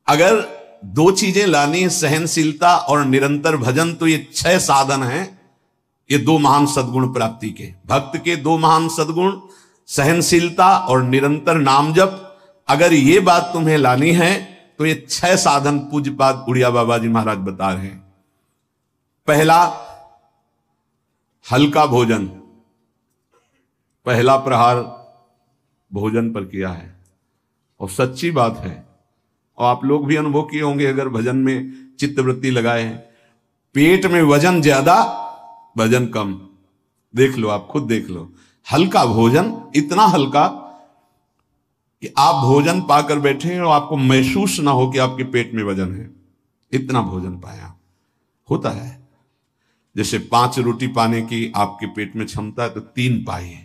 अगर दो चीजें लानी है, सहनशीलता और निरंतर भजन, तो ये 6 साधन हैं, ये 2 महान सद्गुण प्राप्ति के। भक्त के 2 महान सद्गुण, सहनशीलता और निरंतर नाम जप। अगर ये बात तुम्हें लानी है तो ये 6 साधन पूज्यपाद उड़िया बाबा जी महाराज बता रहे हैं। पहला, हल्का भोजन। पहला प्रहार भोजन पर किया है, और सच्ची बात है, और आप लोग भी अनुभव किए होंगे अगर भजन में चित्तवृत्ति लगाए हैं। पेट में वजन ज्यादा, भजन कम। देख लो, आप खुद देख लो। हल्का भोजन, इतना हल्का कि आप भोजन पाकर बैठे हैं और आपको महसूस ना हो कि आपके पेट में वजन है, इतना भोजन पाया। होता है जैसे 5 रोटी पाने की आपके पेट में क्षमता है तो 3 पाइए,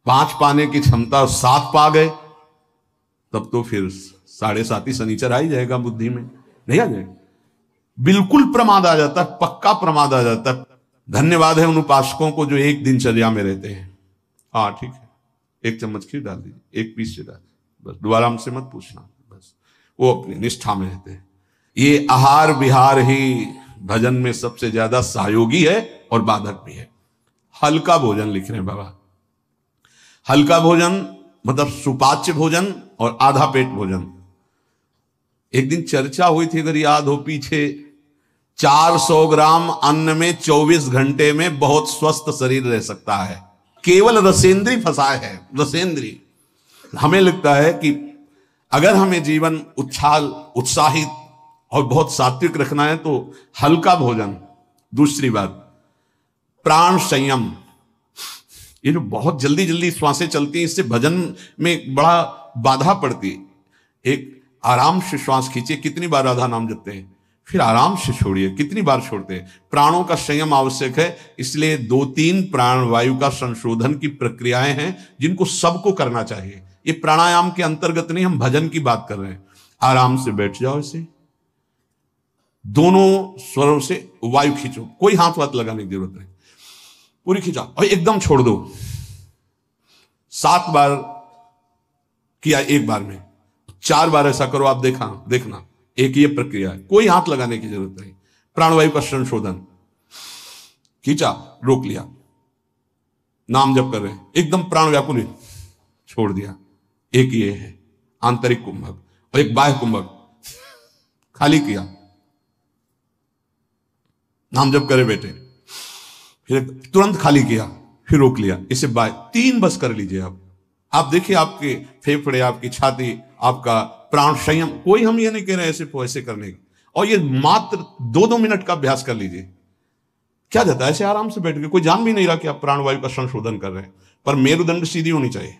5 पाने की क्षमता 7 पा गए, तब तो फिर 7.5 शनिचर आ ही जाएगा बुद्धि में, नहीं आ जाएगा? बिल्कुल प्रमाद आ जाता है, पक्का प्रमाद आ जाता है। धन्यवाद है उन उपासकों को जो एक दिनचर्या में रहते हैं। हाँ ठीक है, 1 चम्मच खीर डाल दीजिए, 1 पीस से डाल, बस दोबारा हमसे मत पूछना, बस वो अपनी निष्ठा में रहते हैं। ये आहार विहार ही भजन में सबसे ज्यादा सहयोगी है और बाधक भी है। हल्का भोजन लिख रहे हैं बाबा। हल्का भोजन मतलब सुपाच्य भोजन और आधा पेट भोजन। एक दिन चर्चा हुई थी, अगर याद हो पीछे, 400 ग्राम अन्न में 24 घंटे में बहुत स्वस्थ शरीर रह सकता है। केवल रसेंद्री फंसाए है, रसेंद्री। हमें लगता है कि अगर हमें जीवन उछाल उत्साहित और बहुत सात्विक रखना है तो हल्का भोजन। दूसरी बात, प्राण संयम। ये जो बहुत जल्दी जल्दी श्वासें चलती हैं, इससे भजन में बड़ा बाधा पड़ती है। एक आराम से श्वास खींचिए, कितनी बार राधा नाम जपते हैं, फिर आराम से छोड़िए, कितनी बार छोड़ते हैं। प्राणों का संयम आवश्यक है, इसलिए 2-3 प्राण वायु का संशोधन की प्रक्रियाएं हैं जिनको सबको करना चाहिए। ये प्राणायाम के अंतर्गत नहीं, हम भजन की बात कर रहे हैं। आराम से बैठ जाओ, ऐसे दोनों स्वरों से वायु खींचो, कोई हाथ वाथ लगाने की जरूरत नहीं, पूरी खींचा और एकदम छोड़ दो। 7 बार किया एक बार में, 4 बार ऐसा करो, आप देखना एक ये प्रक्रिया है, कोई हाथ लगाने की जरूरत नहीं। प्राणवायु का संशोधन, खींचा, रोक लिया, नाम जप कर रहे हैं, एकदम प्राण व्याकुल, छोड़ दिया। एक ये है आंतरिक कुंभक, और एक बाह्य कुंभक, खाली किया, नाम जप करे बैठे, फिर तुरंत खाली किया, फिर रोक लिया, इसे बाह्य। 3 बस कर लीजिए आप देखिए आपके फेफड़े, आपकी छाती, आपका प्राण संयम। कोई हम ये नहीं कह रहे ऐसे ऐसे करने की, और ये मात्र 2-2 मिनट का अभ्यास कर लीजिए। क्या जाता है ऐसे आराम से बैठ के, कोई जान भी नहीं रहा कि आप प्राणवायु का संशोधन कर रहे हैं। पर मेरुदंड सीधी होनी चाहिए।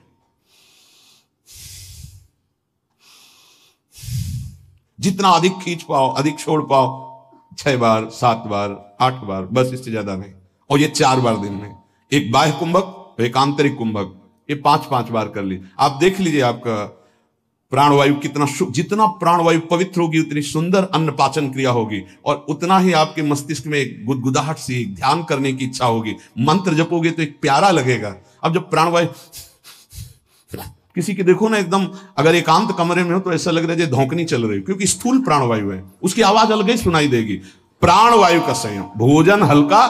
जितना अधिक खींच पाओ, अधिक छोड़ पाओ, 6 बार, 7 बार, 8 बार, बस, इससे ज्यादा नहीं। और ये 4 बार दिन में, एक बाह्य कुंभक, एक आंतरिक कुंभक, ये 5-5 बार कर ली। आप देख लीजिए आपका प्राणवायु कितना, जितना प्राणवायु पवित्र होगी उतनी सुंदर अन्न पाचन क्रिया होगी, और उतना ही आपके मस्तिष्क में एक गुदगुदाहट सी, ध्यान करने की इच्छा होगी। मंत्र जपोगे तो एक प्यारा लगेगा। अब जब प्राणवायु किसी के देखो ना, एकदम अगर एकांत कमरे में हो तो ऐसा लग रहा है जैसे धौंकनी चल रही, क्योंकि स्थूल प्राणवायु है, उसकी आवाज अलग ही सुनाई देगी। प्राणवायु का संयम, भोजन हल्का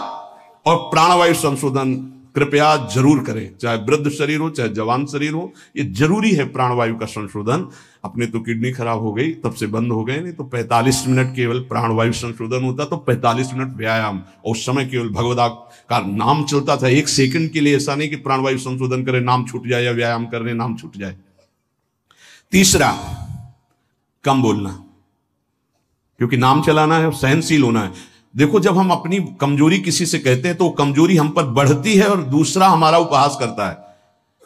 और प्राणवायु संशोधन कृपया जरूर करें, चाहे वृद्ध शरीर हो चाहे जवान शरीर हो, ये जरूरी है प्राणवायु का संशोधन। अपने तो किडनी खराब हो गई, तब से बंद हो गए, नहीं तो 45 मिनट केवल प्राणवायु संशोधन होता, तो 45 मिनट व्यायाम, और उस समय केवल भगवदा का नाम चलता था। 1 सेकंड के लिए ऐसा नहीं कि प्राणवायु संशोधन करे, नाम छूट जाए, या व्यायाम करने नाम छूट जाए। तीसरा, कम बोलना, क्योंकि नाम चलाना है और सहनशील होना है। देखो, जब हम अपनी कमजोरी किसी से कहते हैं तो कमजोरी हम पर बढ़ती है और दूसरा हमारा उपहास करता है।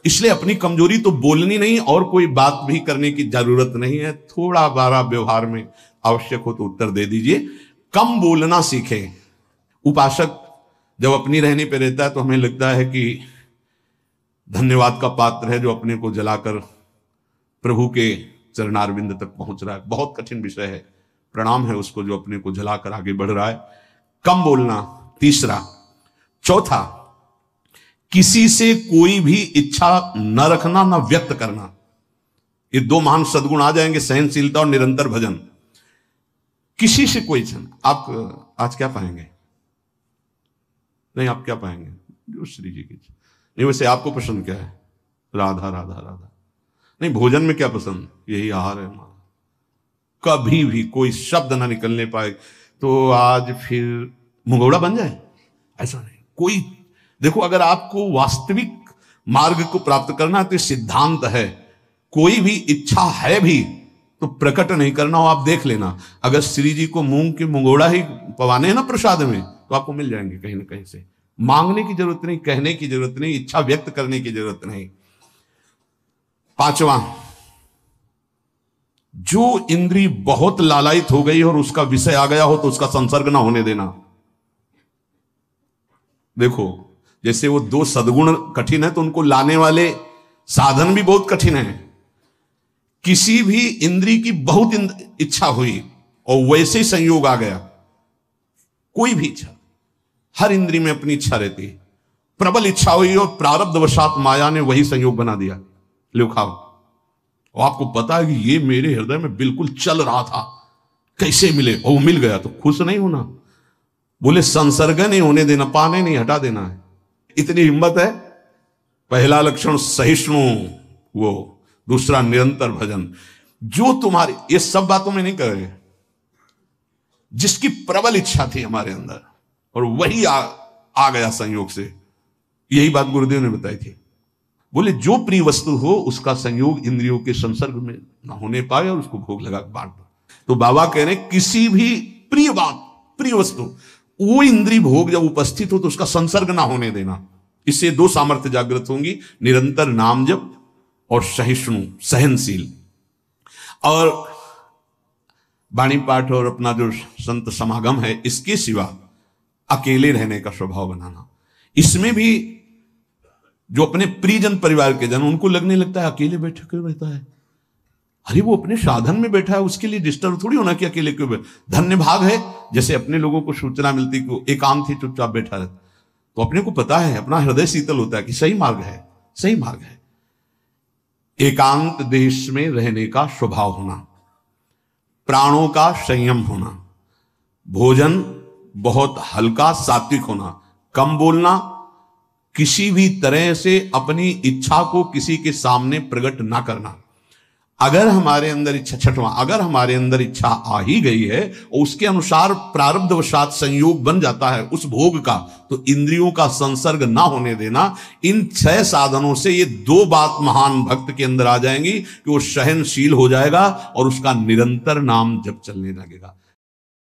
इसलिए अपनी कमजोरी तो बोलनी नहीं, और कोई बात भी करने की जरूरत नहीं है। थोड़ा बारा व्यवहार में आवश्यक हो तो उत्तर दे दीजिए। कम बोलना सीखें। उपासक जब अपनी रहने पे रहता है तो हमें लगता है कि धन्यवाद का पात्र है जो अपने को जलाकर प्रभु के चरणारविंद तक पहुंच रहा है। बहुत कठिन विषय है, प्रणाम है उसको जो अपने को जलाकर आगे बढ़ रहा है। कम बोलना, तीसरा। चौथा, किसी से कोई भी इच्छा न रखना, न व्यक्त करना। ये दो महान सद्गुण आ जाएंगे, सहनशीलता और निरंतर भजन। किसी से कोई क्षण आप आज क्या पाएंगे? नहीं, आप क्या पाएंगे? जो श्री जी की नहीं। वैसे आपको पसंद क्या है? राधा राधा राधा। नहीं, भोजन में क्या पसंद? यही आहार है हमारा। कभी भी कोई शब्द ना निकलने पाए तो आज फिर मुंगौड़ा बन जाए, ऐसा नहीं। कोई देखो, अगर आपको वास्तविक मार्ग को प्राप्त करना है तो सिद्धांत है, कोई भी इच्छा है भी तो प्रकट नहीं करना हो। आप देख लेना, अगर श्री जी को मूंग के मुंगौड़ा ही पवाने हैं ना प्रसाद में, तो आपको मिल जाएंगे कहीं ना कहीं से। मांगने की जरूरत नहीं, कहने की जरूरत नहीं, इच्छा व्यक्त करने की जरूरत नहीं। पांचवा, जो इंद्री बहुत लालायित हो गई और उसका विषय आ गया हो तो उसका संसर्ग ना होने देना। देखो, जैसे वो दो सद्गुण कठिन है तो उनको लाने वाले साधन भी बहुत कठिन है। किसी भी इंद्री की बहुत इच्छा हुई और वैसे ही संयोग आ गया, कोई भी इच्छा, हर इंद्री में अपनी इच्छा रहती है, प्रबल इच्छा हुई और प्रारब्धवशात माया ने वही संयोग बना दिया, लो खाओ। और आपको पता है कि ये मेरे हृदय में बिल्कुल चल रहा था, कैसे मिले, और वो मिल गया, तो खुश नहीं होना। बोले संसर्ग नहीं होने देना, पाने नहीं, हटा देना है। इतनी हिम्मत है। पहला लक्षण सहिष्णु, वो दूसरा निरंतर भजन। जो तुम्हारी, ये सब बातों में नहीं कर रहे, जिसकी प्रबल इच्छा थी हमारे अंदर और वही आ गया संयोग से, यही बात गुरुदेव ने बताई थी। बोले जो प्रिय वस्तु हो उसका संयोग इंद्रियों के संसर्ग में ना होने पाए और उसको भोग लगा बांट दो। तो बाबा कह रहे किसी भी प्रिय बात, प्रिय वस्तु, वो इंद्री भोग जब उपस्थित हो तो उसका संसर्ग ना होने देना। इससे दो सामर्थ्य जागृत होंगी, निरंतर नाम जप और सहिष्णु, सहनशील। और वाणी पाठ और अपना जो संत समागम है, इसके सिवा अकेले रहने का स्वभाव बनाना। इसमें भी जो अपने प्रियजन परिवार के जन, उनको लगने लगता है अकेले बैठे क्यों रहता है। अरे वो अपने साधन में बैठा है, उसके लिए डिस्टर्ब थोड़ी होना कि अकेले क्यों बैठा। धन्य भाग है, जैसे अपने लोगों को सूचना मिलती कि एकांत ही चुपचाप बैठा रहता, तो अपने को पता है, अपना हृदय शीतल होता है कि सही मार्ग है, सही मार्ग है। एकांत देश में रहने का स्वभाव होना, प्राणों का संयम होना, भोजन बहुत हल्का सात्विक होना, कम बोलना, किसी भी तरह से अपनी इच्छा को किसी के सामने प्रकट ना करना। अगर हमारे अंदर इच्छा, छठवां, अगर हमारे अंदर इच्छा आ ही गई है और उसके अनुसार प्रारब्धवशात संयोग बन जाता है उस भोग का, तो इंद्रियों का संसर्ग ना होने देना। इन 6 साधनों से ये 2 बात महान भक्त के अंदर आ जाएंगी कि वो सहनशील हो जाएगा और उसका निरंतर नाम जप चलने लगेगा।